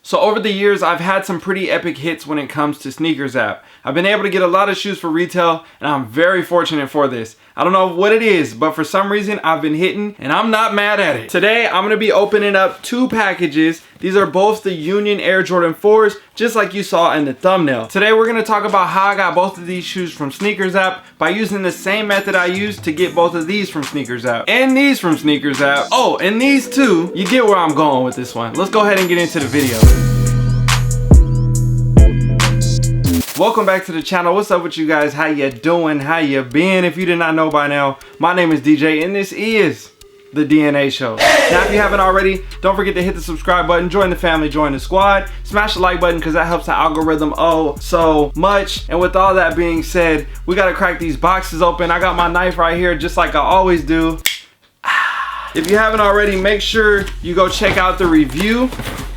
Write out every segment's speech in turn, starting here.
So over the years, I've had some pretty epic hits when it comes to SNKRS app. I've been able to get a lot of shoes for retail, and I'm very fortunate for this. I don't know what it is, but for some reason I've been hitting and I'm not mad at it. Today, I'm gonna be opening up two packages. These are both the Union Air Jordan 4s, just like you saw in the thumbnail. Today, we're gonna talk about how I got both of these shoes from SNKRS app by using the same method I used to get both of these from SNKRS app and these from SNKRS app. Oh, and these two, you get where I'm going with this one. Let's go ahead and get into the video. Welcome back to the channel. What's up with you guys? How you doing? How you been? If you did not know by now, my name is DJ and this is the DNA Show. Now, if you haven't already, don't forget to hit the subscribe button, join the family, join the squad, smash the like button because that helps the algorithm so much. And with all that being said, we gotta crack these boxes open. I got my knife right here just like I always do. If you haven't already, make sure you go check out the review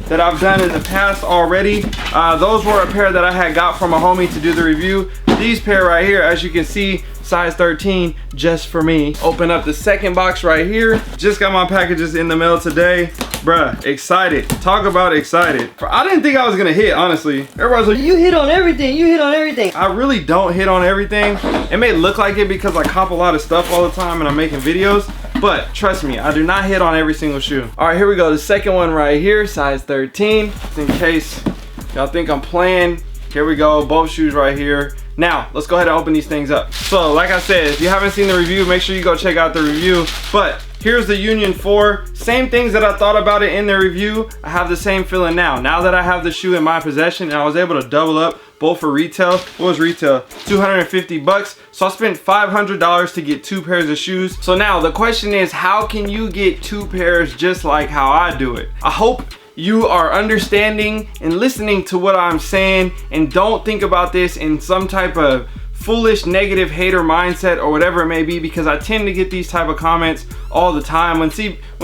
that I've done in the past already. Those were a pair that I had got from a homie to do the review. These pair right here, as you can see, size 13, just for me. Open up the second box right here. Just got my packages in the mail today. Bruh, excited. Talk about excited. I didn't think I was gonna hit, honestly. Everybody's like, you hit on everything, you hit on everything. I really don't hit on everything. It may look like it because I cop a lot of stuff all the time and I'm making videos, but trust me, I do not hit on every single shoe. All right, here we go. The second one right here, size 13. Just in case y'all think I'm playing. Here we go, both shoes right here. Now, let's go ahead and open these things up. So, like I said, if you haven't seen the review, make sure you go check out the review. But here's the Union 4. Same things that I thought about it in the review, I have the same feeling now. Now that I have the shoe in my possession and I was able to double up both for retail. What was retail? 250 bucks. So I spent $500 to get two pairs of shoes. So now the question is, how can you get two pairs just like how I do it? I hope you are understanding and listening to what I'm saying and don't think about this in some type of foolish negative hater mindset or whatever it may be, because I tend to get these type of comments all the time when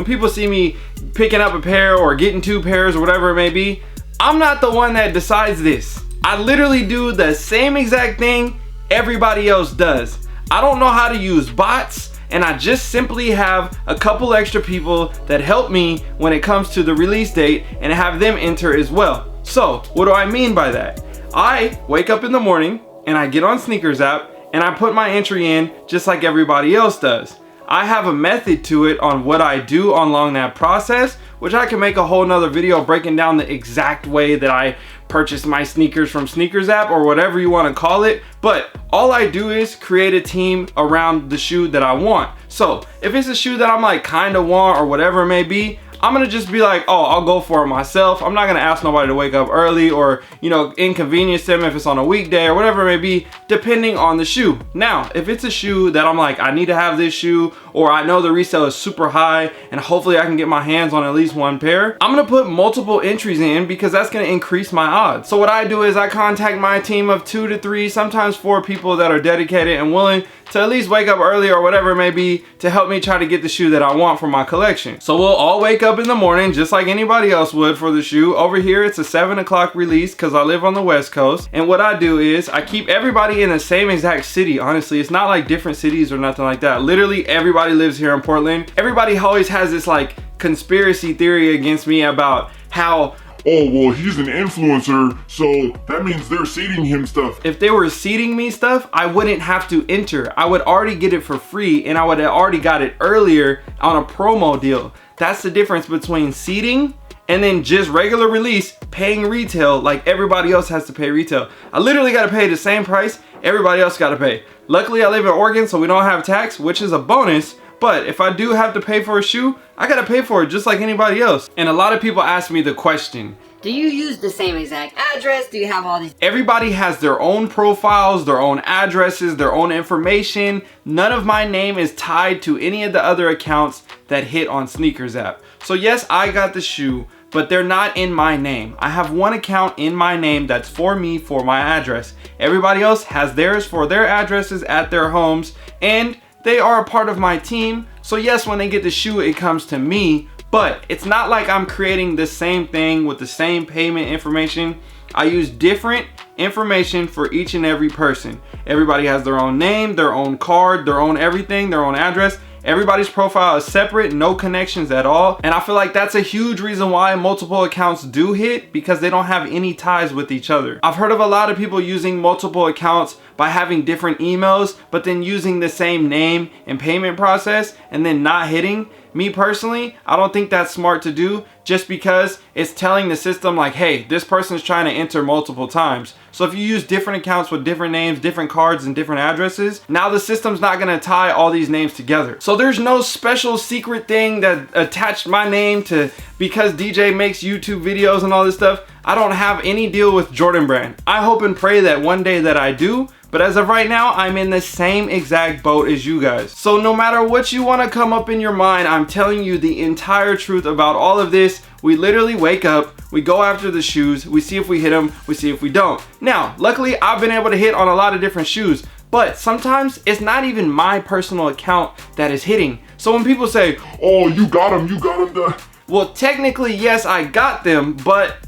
people see me picking up a pair or getting two pairs or whatever it may be. I'm not the one that decides this. I literally do the same exact thing everybody else does. I don't know how to use bots, and I just simply have a couple extra people that help me when it comes to the release date and have them enter as well. So what do I mean by that? I wake up in the morning and I get on SNKRS app and I put my entry in just like everybody else does. I have a method to it on what I do along that process, which I can make a whole nother video breaking down the exact way that I purchase my sneakers from SNKRS app or whatever you want to call it. But all I do is create a team around the shoe that I want. So if it's a shoe that I'm like kind of want or whatever it may be, I'm gonna just be like, oh, I'll go for it myself. I'm not gonna ask nobody to wake up early or, you know, inconvenience them if it's on a weekday or whatever it may be, depending on the shoe. Now, if it's a shoe that I'm like, I need to have this shoe, or I know the resale is super high and hopefully I can get my hands on at least one pair, I'm gonna put multiple entries in because that's gonna increase my odds. So what I do is I contact my team of 2 to 3, sometimes 4 people that are dedicated and willing to at least wake up early or whatever it may be to help me try to get the shoe that I want for my collection. So we'll all wake up in the morning just like anybody else would for the shoe. Over here it's a 7 o'clock release because I live on the West Coast, and what I do is I keep everybody in the same exact city. Honestly, it's not like different cities or nothing like that. Literally everybody lives here in Portland. Everybody always has this like conspiracy theory against me about how, oh, well, he's an influencer, so that means they're seeding him stuff. If they were seeding me stuff, I wouldn't have to enter. I would already get it for free, and I would have already got it earlier on a promo deal. That's the difference between seeding and then just regular release, paying retail like everybody else has to pay retail. I literally gotta pay the same price everybody else gotta pay. Luckily, I live in Oregon, so we don't have tax, which is a bonus. But if I do have to pay for a shoe, I gotta pay for it just like anybody else. And a lot of people ask me the question, Do you use the same exact address? Do you have all these? Everybody has their own profiles, their own addresses, their own information. None of my name is tied to any of the other accounts that hit on SNKRS app. So yes, I got the shoe, but they're not in my name. I have one account in my name that's for me, for my address. Everybody else has theirs for their addresses at their homes, and they are a part of my team. So yes, when they get the shoe, it comes to me, but it's not like I'm creating the same thing with the same payment information. I use different information for each and every person. Everybody has their own name, their own card, their own everything, their own address. Everybody's profile is separate, no connections at all. And I feel like that's a huge reason why multiple accounts do hit, because they don't have any ties with each other. I've heard of a lot of people using multiple accounts by having different emails, but then using the same name and payment process and then not hitting. Me personally, I don't think that's smart to do, just because it's telling the system like, hey, this person's trying to enter multiple times. So if you use different accounts with different names, different cards, and different addresses, now the system's not gonna tie all these names together. So there's no special secret thing that attached my name to because DJ makes YouTube videos and all this stuff. I don't have any deal with Jordan Brand. I hope and pray that one day that I do, but as of right now, I'm in the same exact boat as you guys. So no matter what you want to come up in your mind, I'm telling you the entire truth about all of this. We literally wake up, we go after the shoes, we see if we hit them, we see if we don't. Now, luckily, I've been able to hit on a lot of different shoes, but sometimes it's not even my personal account that is hitting. So when people say, oh, you got them. well, technically, yes, I got them, but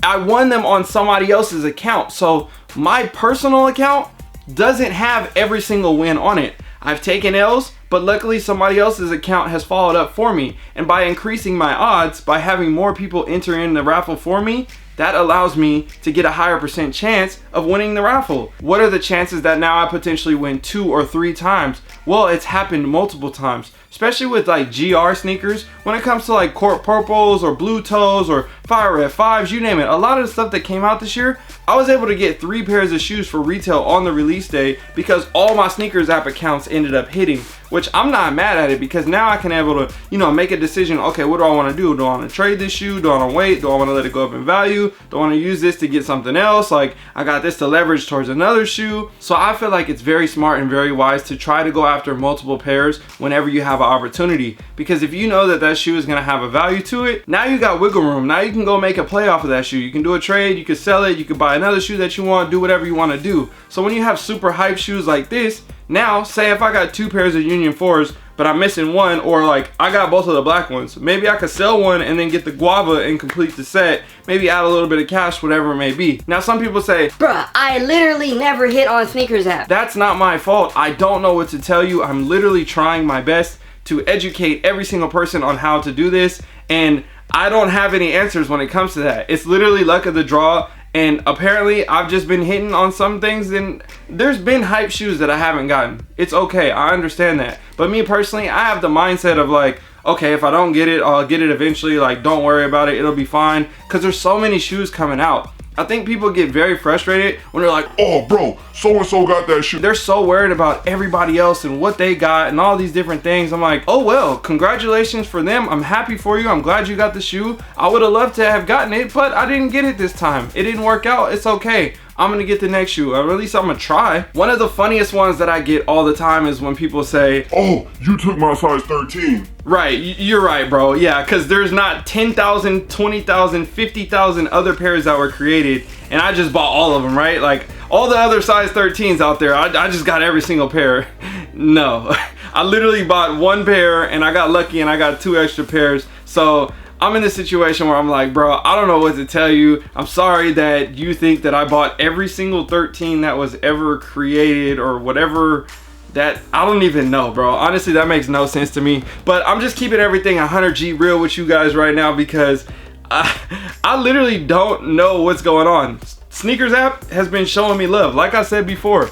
I won them on somebody else's account. So my personal account doesn't have every single win on it. I've taken L's, but luckily somebody else's account has followed up for me. And by increasing my odds, by having more people enter in the raffle for me, that allows me to get a higher % chance of winning the raffle. What are the chances that now I potentially win 2 or 3 times? Well, it's happened multiple times, especially with like GR sneakers. When it comes to like Court Purples or Blue Toes or Fire Red 5s, you name it. A lot of the stuff that came out this year, I was able to get 3 pairs of shoes for retail on the release day because all my sneakers app accounts ended up hitting, which I'm not mad at it, because now I can able to, you know, make a decision. Okay, what do I want to do? Do I want to trade this shoe? Do I want to wait? Do I want to let it go up in value? Do I want to use this to get something else? Like, I got this to leverage towards another shoe. So I feel like it's very smart and very wise to try to go after multiple pairs whenever you have an opportunity, because if you know that that shoe is going to have a value to it, now you got wiggle room. Now you can go make a play off of that shoe. You can do a trade, you can sell it, you can buy another shoe that you want, do whatever you want to do. So when you have super hype shoes like this, now say if I got 2 pairs of Union 4s, but I'm missing one, or like I got both of the black ones, maybe I could sell one and then get the guava and complete the set, maybe add a little bit of cash, whatever it may be. Now some people say, bruh, I literally never hit on sneakers app. That's not my fault. I don't know what to tell you. I'm literally trying my best to educate every single person on how to do this, and I don't have any answers when it comes to that. It's literally luck of the draw. And apparently I've just been hitting on some things, and there's been hype shoes that I haven't gotten. It's okay, I understand that. But me personally, I have the mindset of like, okay, if I don't get it, I'll get it eventually. Like, don't worry about it, it'll be fine. Because there's so many shoes coming out. I think people get very frustrated when they're like, oh bro, so-and-so got that shoe. They're so worried about everybody else and what they got and all these different things. I'm like, oh well, congratulations for them. I'm happy for you. I'm glad you got the shoe. I would have loved to have gotten it, but I didn't get it this time. It didn't work out. It's okay. I'm gonna get the next shoe, or at least I'm gonna try. One of the funniest ones that I get all the time is when people say, oh, you took my size 13. Right, you're right, bro. Yeah, because there's not 10,000, 20,000, 50,000 other pairs that were created, and I just bought all of them, right? Like, all the other size 13s out there, I just got every single pair. No, I literally bought 1 pair, and I got lucky, and I got 2 extra pairs. So I'm in a situation where I'm like, bro, I don't know what to tell you. I'm sorry that you think that I bought every single 13 that was ever created or whatever. That I don't even know, bro. Honestly, that makes no sense to me. But I'm just keeping everything 100G real with you guys right now, because I literally don't know what's going on. Sneakers app has been showing me love. Like I said before,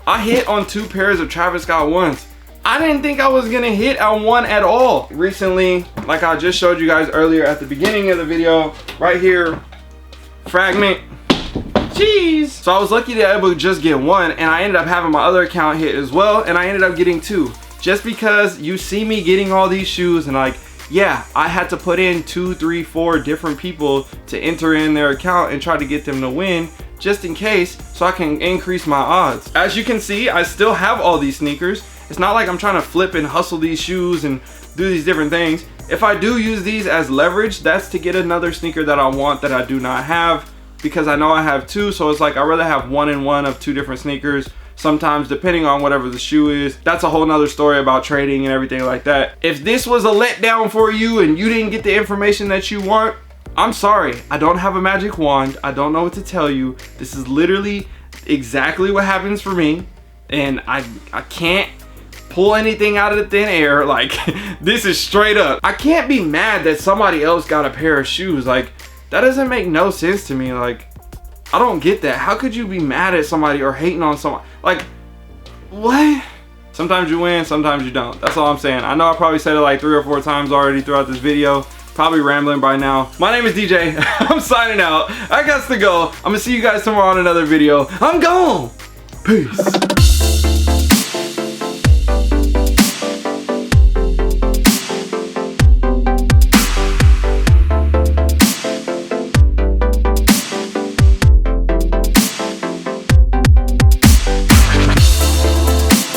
I hit on 2 pairs of Travis Scott ones. I didn't think I was gonna hit on one at all. Recently, like I just showed you guys earlier at the beginning of the video, right here, fragment. Jeez. So I was lucky to be able to just get 1, and I ended up having my other account hit as well, and I ended up getting 2. Just because you see me getting all these shoes, and like, yeah, I had to put in 2, 3, 4 different people to enter in their account and try to get them to win, just in case, so I can increase my odds. As you can see, I still have all these sneakers. It's not like I'm trying to flip and hustle these shoes and do these different things. If I do use these as leverage, that's to get another sneaker that I want that I do not have, because I know I have 2, so it's like I'd rather have 1 and 1 of 2 different sneakers. Sometimes, depending on whatever the shoe is. That's a whole nother story about trading and everything like that. If this was a letdown for you and you didn't get the information that you want, I'm sorry. I don't have a magic wand. I don't know what to tell you. This is literally exactly what happens for me, and I can't pull anything out of the thin air. Like, this is straight up. I can't be mad that somebody else got a pair of shoes. Like, that doesn't make no sense to me. Like, I don't get that. How could you be mad at somebody or hating on someone? Like, what? Sometimes you win, sometimes you don't. That's all I'm saying. I know I probably said it like 3 or 4 times already throughout this video. Probably rambling by now. My name is DJ. I'm signing out. I got to go. I'm gonna see you guys tomorrow on another video. I'm gone. Peace.